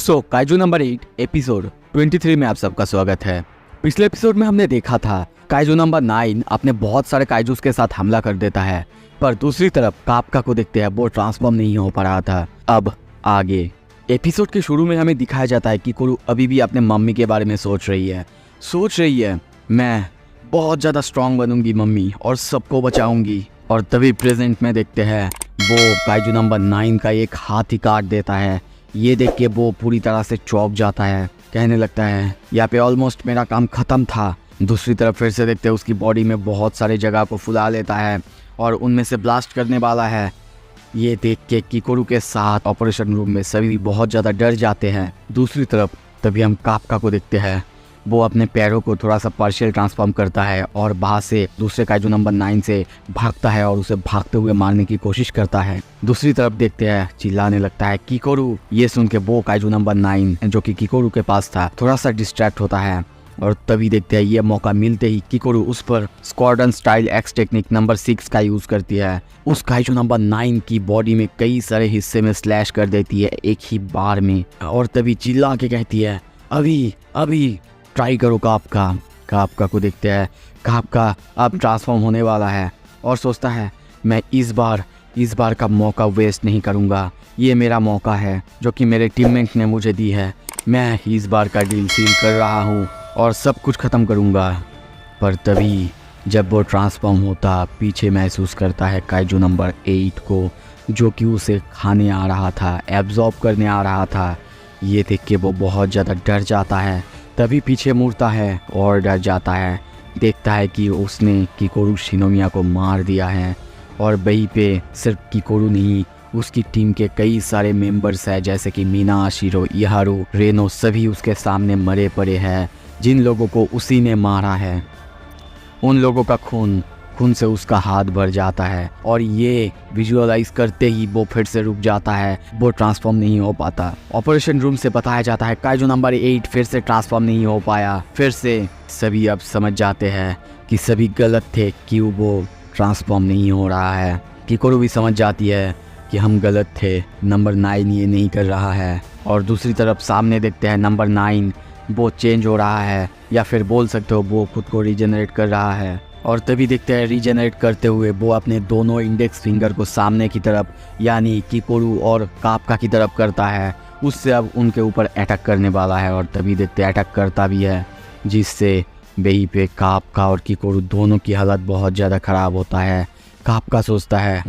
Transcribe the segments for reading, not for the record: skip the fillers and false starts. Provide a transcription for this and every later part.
दोस्तों kaiju number 8 episode 23 में आप सबका स्वागत है। पिछले एपिसोड में हमने देखा था काइजू नंबर 9 अपने बहुत सारे काइजूस के साथ हमला कर देता है, पर दूसरी तरफ कापका को देखते हैं वो ट्रांसफॉर्म नहीं हो पा रहा था। अब आगे एपिसोड के शुरू में हमें दिखाया जाता है कि कोरू अभी भी अपने मम्मी के बारे में सोच रही है मैं बहुत ज़्यादा स्ट्रांग बनूंगी मम्मी और सबको बचाऊंगी। और तभी प्रेजेंट में देखते हैं वो काइजू नंबर 9 का एक हाथ ही काट देता है। ये देख के वो पूरी तरह से चौंक जाता है, कहने लगता है यहाँ पे ऑलमोस्ट मेरा काम ख़त्म था। दूसरी तरफ फिर से देखते हैं उसकी बॉडी में बहुत सारे जगह को फुला लेता है और उनमें से ब्लास्ट करने वाला है। ये देख के किकोरू के साथ ऑपरेशन रूम में सभी बहुत ज़्यादा डर जाते हैं। दूसरी तरफ तभी हम कापका को देखते हैं, वो अपने पैरों को थोड़ा सा पार्शियल ट्रांसफॉर्म करता है और बाहर से दूसरे काइजू नंबर 9 से भागता है और उसे भागते हुए मारने की कोशिश करता है। दूसरी तरफ देखते हैं चिल्लाने लगता है किकोरू। ये सुन के वो काइजू नंबर 9 जो कि किकोरू के पास था थोड़ा सा डिस्ट्रैक्ट होता है और तभी देखते हैं ये मौका मिलते ही किकोरू उस पर squadron style x technique number 6 का यूज करती है। उस काइजू नंबर 9 की बॉडी में कई सारे हिस्से में स्लैश कर देती है एक ही बार में और तभी चिल्ला के कहती है अभी ट्राई करो कापका को देखते हैं कापका अब ट्रांसफॉर्म होने वाला है और सोचता है मैं इस बार का मौका वेस्ट नहीं करूँगा। ये मेरा मौका है जो कि मेरे टीममेट ने मुझे दी है। मैं इस बार का डील सील कर रहा हूँ और सब कुछ ख़त्म करूँगा। पर तभी जब वो ट्रांसफॉर्म होता पीछे महसूस करता है काइजू नंबर 8 को, जो कि उसे खाने आ रहा था, एब्जॉर्ब करने आ रहा था। ये देख के वो बहुत ज़्यादा डर जाता है। तभी पीछे मुड़ता है और डर जाता है, देखता है कि उसने किकोरू शिनोमिया को मार दिया है और वहीं पे सिर्फ किकोरू नहीं उसकी टीम के कई सारे मेंबर्स हैं जैसे कि मीना, शिरो, इहारू, रेनो सभी उसके सामने मरे पड़े हैं। जिन लोगों को उसी ने मारा है उन लोगों का खून से उसका हाथ भर जाता है और ये विजुअलाइज करते ही वो फिर से रुक जाता है, वो ट्रांसफॉर्म नहीं हो पाता। ऑपरेशन रूम से बताया जाता है काइजू नंबर 8 फिर से ट्रांसफॉर्म नहीं हो पाया। फिर से सभी अब समझ जाते हैं कि सभी गलत थे कि वो ट्रांसफॉर्म नहीं हो रहा है। किकोरू भी समझ जाती है कि हम गलत थे, नंबर 9 ये नहीं कर रहा है। और दूसरी तरफ सामने देखते हैं नंबर 9 वो चेंज हो रहा है या फिर बोल सकते हो वो खुद को रीजनरेट कर रहा है। और तभी देखते हैं रीजनरेट करते हुए वो अपने दोनों इंडेक्स फिंगर को सामने की तरफ यानी किकोरू और कापका की तरफ करता है। उससे अब उनके ऊपर अटैक करने वाला है और तभी देखते हैं अटैक करता भी है, जिससे वहीं पे कापका और किकोरू दोनों की हालत बहुत ज़्यादा ख़राब होता है। कापका सोचता है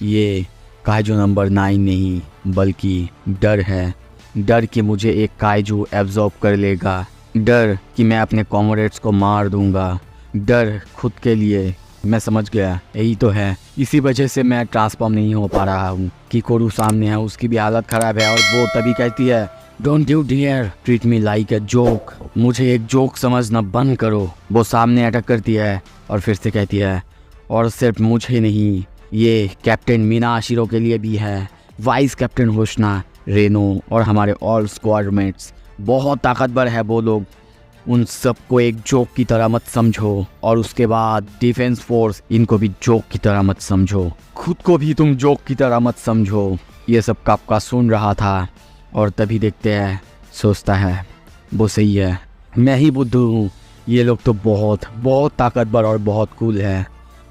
ये काइजू नंबर 9 नहीं बल्कि डर है, डर कि मुझे एक काइजू एब्जॉर्ब कर लेगा, डर कि मैं अपने कॉमरेड्स को मार दूंगा, डर खुद के लिए। मैं समझ गया यही तो है, इसी वजह से मैं ट्रांसफॉर्म नहीं हो पा रहा हूँ। किकोरू सामने है, उसकी भी हालत ख़राब है और वो तभी कहती है don't you dear treat me like a joke, मुझे एक जोक समझना बंद करो। वो सामने अटैक करती है और फिर से कहती है और सिर्फ मुझे नहीं, ये कैप्टन मीना शिरो के लिए भी है, वाइस कैप्टन होशना, रेनो और हमारे ऑल स्क्वाडमेट्स बहुत ताकतवर है वो लोग, उन सबको एक जोक की तरह मत समझो। और उसके बाद डिफेंस फोर्स, इनको भी जोक की तरह मत समझो, खुद को भी तुम जोक की तरह मत समझो। ये सब कापका सुन रहा था और तभी देखते हैं सोचता है वो सही है, मैं ही बुद्धू हूँ, ये लोग तो बहुत बहुत ताकतवर और बहुत कूल है,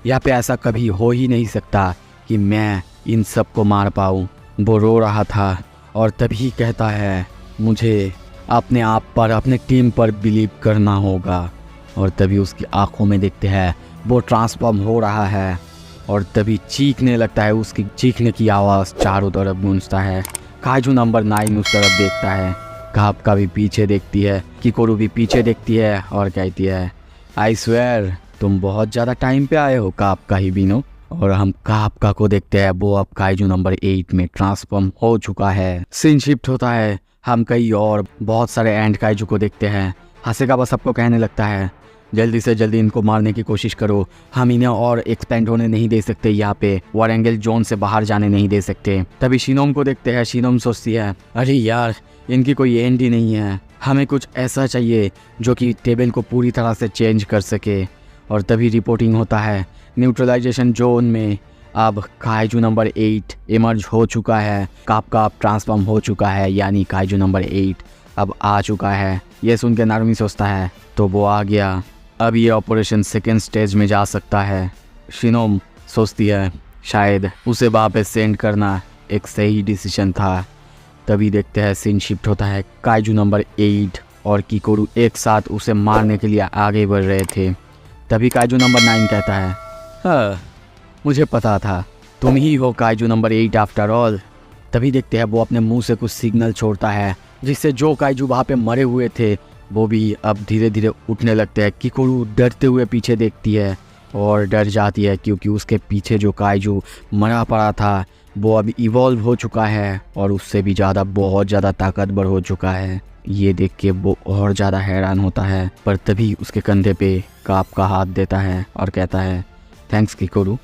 यहाँ पे ऐसा कभी हो ही नहीं सकता कि मैं इन सब को मार पाऊँ। वो रो रहा था और तभी कहता है मुझे अपने आप पर, अपने टीम पर बिलीव करना होगा। और तभी उसकी आंखों में देखते हैं वो ट्रांसफॉर्म हो रहा है और तभी चीखने लगता है, उसकी चीखने की आवाज़ चारों तरफ गूंजता है। काइजू नंबर 9 उस तरफ देखता है, कापका भी पीछे देखती है, किकोरू भी पीछे देखती है और कहती है आई स्वेयर तुम बहुत ज़्यादा टाइम पे आए हो कापका ही बीनो। और हम कापका को देखते हैं, वो अब काइजू नंबर 8 में ट्रांसफॉर्म हो चुका है। सीन शिफ्ट होता है, हम कई और बहुत सारे एंड काइजू को देखते हैं। हासेगावा सबको कहने लगता है जल्दी से जल्दी इनको मारने की कोशिश करो, हम इन्हें और एक्सपेंड होने नहीं दे सकते, यहाँ पे वॉर एंगल जोन से बाहर जाने नहीं दे सकते। तभी शिनोम को देखते हैं, शिनोम सोचती है अरे यार इनकी कोई एंड ही नहीं है, हमें कुछ ऐसा चाहिए जो कि टेबल को पूरी तरह से चेंज कर सके। और तभी रिपोर्टिंग होता है न्यूट्रलाइजेशन जोन में अब काइजू नंबर 8 इमर्ज हो चुका है, कापका अब ट्रांसफॉर्म हो चुका है, यानी काइजू नंबर 8 अब आ चुका है। ये सुन के नारुमी सोचता है तो वो आ गया, अब ये ऑपरेशन सेकेंड स्टेज में जा सकता है। शिनोम सोचती है शायद उसे वहाँ पे सेंड करना एक सही डिसीजन था। तभी देखते हैं सीन शिफ्ट होता है, काइजू नंबर 8 और किकोरू एक साथ उसे मारने के लिए आगे बढ़ रहे थे। तभी काइजू नंबर 9 कहता है, हाँ मुझे पता था तुम ही हो काइजू नंबर 8 आफ्टर ऑल। तभी देखते हैं वो अपने मुंह से कुछ सिग्नल छोड़ता है जिससे जो काइजू वहाँ पे मरे हुए थे वो भी अब धीरे धीरे उठने लगते हैं। किकोरू डरते हुए पीछे देखती है और डर जाती है क्योंकि उसके पीछे जो काइजू मरा पड़ा था वो अब इवॉल्व हो चुका है और उससे भी ज़्यादा बहुत ज़्यादा ताकतवर हो चुका है। ये देख के वो और ज़्यादा हैरान होता है, पर तभी उसके कंधे पे काप का हाथ देता है और कहता है, थैंक्स किकोरू।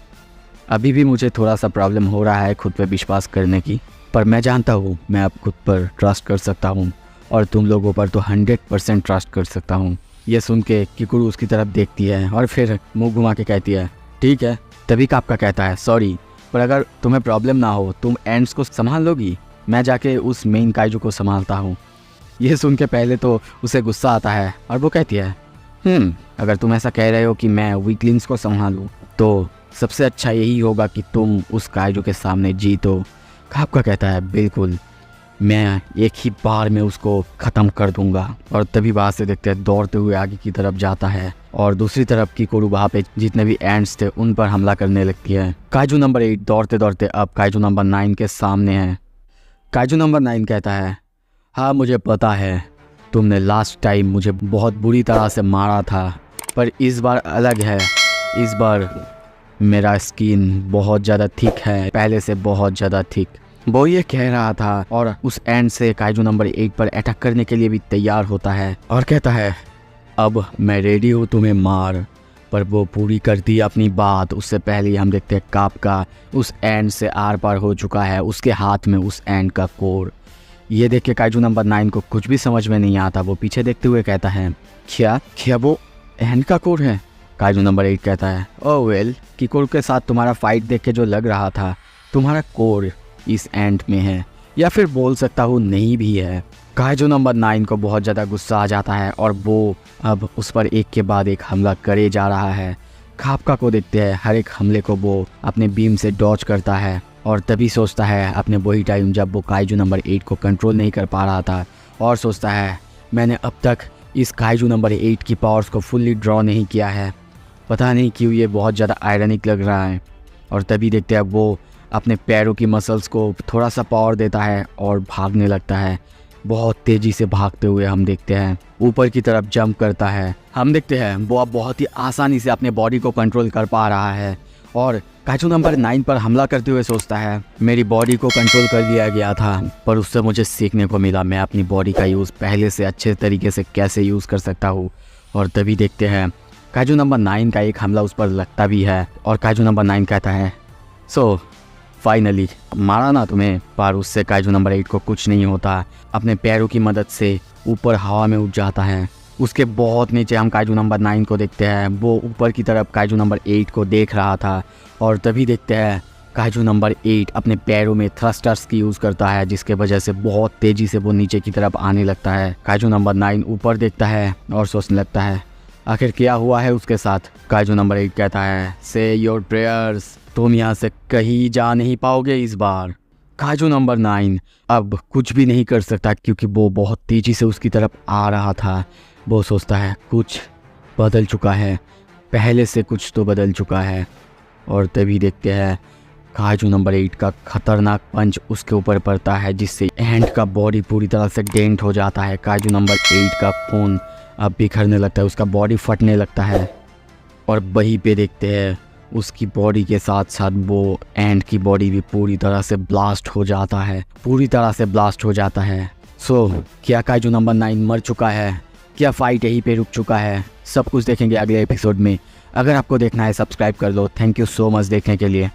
अभी भी मुझे थोड़ा सा प्रॉब्लम हो रहा है खुद पे विश्वास करने की, पर मैं जानता हूँ मैं अब खुद पर ट्रस्ट कर सकता हूँ और तुम लोगों पर तो 100% ट्रस्ट कर सकता हूँ। ये सुन के किकोरू उसकी तरफ देखती है और फिर मुंह घुमा के कहती है, ठीक है। तभी कापका कहता है, सॉरी पर अगर तुम्हें प्रॉब्लम ना हो तुम एंड्स को संभाल लोगी, मैं जाके उस मेन काइजू को संभालता हूँ। ये सुन के पहले तो उसे गुस्सा आता है और वो कहती है, अगर तुम ऐसा कह रहे हो कि मैं वीकलिंग्स को संभालूँ तो सबसे अच्छा यही होगा कि तुम उस काइजू के सामने जीतो। कापका कहता है, बिल्कुल मैं एक ही बार में उसको ख़त्म कर दूंगा। और तभी वहाँ से देखते हैं दौड़ते हुए आगे की तरफ जाता है और दूसरी तरफ किकोरू वहाँ पे जितने भी एंड्स थे उन पर हमला करने लगती है। काइजू नंबर 8 दौड़ते दौड़ते अब काइजू नंबर 9 के सामने है। काइजू नंबर 9 कहता है, हाँ मुझे पता है तुमने लास्ट टाइम मुझे बहुत बुरी तरह से मारा था, पर इस बार अलग है। इस बार मेरा स्किन बहुत ज़्यादा थिक है, पहले से बहुत ज़्यादा थिक। वो ये कह रहा था और उस एंड से काइजू नंबर 8 पर अटैक करने के लिए भी तैयार होता है और कहता है, अब मैं रेडी हूँ तुम्हें मार। पर वो पूरी करती अपनी बात उससे पहले हम देखते हैं कापका उस एंड से आर पार हो चुका है, उसके हाथ में उस एंड का कोर। ये देख के काइजू नंबर 9 को कुछ भी समझ में नहीं आता। वो पीछे देखते हुए कहता है, क्या वो एंड का कोर है? काइजू नंबर 8 कहता है, ओह वेल, किकोरू के साथ तुम्हारा फाइट देख के जो लग रहा था तुम्हारा कोर इस एंड में है, या फिर बोल सकता हूँ नहीं भी है। काइजू नंबर 9 को बहुत ज़्यादा गुस्सा आ जाता है और वो अब उस पर एक के बाद एक हमला करे जा रहा है। कापका को देखते हैं, हर एक हमले को वो अपने बीम से डॉज करता है और तभी सोचता है अपने वही टाइम जब वो काइजू नंबर 8 को कंट्रोल नहीं कर पा रहा था और सोचता है मैंने अब तक इस काइजू नंबर 8 की पावर्स को फुल्ली ड्रॉ नहीं किया है, पता नहीं क्यों ये बहुत ज़्यादा आयरनिक लग रहा है। और तभी देखते हैं वो अपने पैरों की मसल्स को थोड़ा सा पावर देता है और भागने लगता है। बहुत तेज़ी से भागते हुए हम देखते हैं ऊपर की तरफ जंप करता है। हम देखते हैं वो अब बहुत ही आसानी से अपने बॉडी को कंट्रोल कर पा रहा है और काइजू नंबर 9 पर हमला करते हुए सोचता है, मेरी बॉडी को कंट्रोल कर लिया गया था पर उससे मुझे सीखने को मिला मैं अपनी बॉडी का यूज़ पहले से अच्छे तरीके से कैसे यूज़ कर सकता हूँ। और तभी देखते हैं काइजू नंबर 9 का एक हमला उस पर लगता भी है और काइजू नंबर 9 कहता है, सो फाइनली मारा ना तुम्हें। पर उससे काइजू नंबर 8 को कुछ नहीं होता, अपने पैरों की मदद से ऊपर हवा में उड़ जाता है। उसके बहुत नीचे हम काइजू नंबर 9 को देखते हैं, वो ऊपर की तरफ काइजू नंबर 8 को देख रहा था और तभी देखते हैं काइजू नंबर 8 अपने पैरों में थ्रस्टर्स की यूज़ करता है जिसके वजह से बहुत तेज़ी से वो नीचे की तरफ आने लगता है। काइजू नंबर 9 ऊपर देखता है और सोचने लगता है आखिर क्या हुआ है उसके साथ। काइजू नंबर 8 कहता है, से योर प्रेयर्स, तुम यहाँ से कहीं जा नहीं पाओगे इस बार। काइजू नंबर 9 अब कुछ भी नहीं कर सकता क्योंकि वो बहुत तेज़ी से उसकी तरफ आ रहा था। वो सोचता है कुछ बदल चुका है, पहले से कुछ तो बदल चुका है। और तभी देखते हैं काइजू नंबर 8 का खतरनाक पंच उसके ऊपर पड़ता है जिससे एंड का बॉडी पूरी तरह से डेंट हो जाता है। काइजू नंबर 8 का खून अब बिखरने लगता है, उसका बॉडी फटने लगता है और वहीं पे देखते हैं उसकी बॉडी के साथ साथ वो एंड की बॉडी भी पूरी तरह से ब्लास्ट हो जाता है, पूरी तरह से ब्लास्ट हो जाता है। क्या काइजू नंबर 9 मर चुका है? क्या फाइट यहीं पे रुक चुका है? सब कुछ देखेंगे अगले एपिसोड में। अगर आपको देखना है सब्सक्राइब कर लो। थैंक यू सो मच देखने के लिए।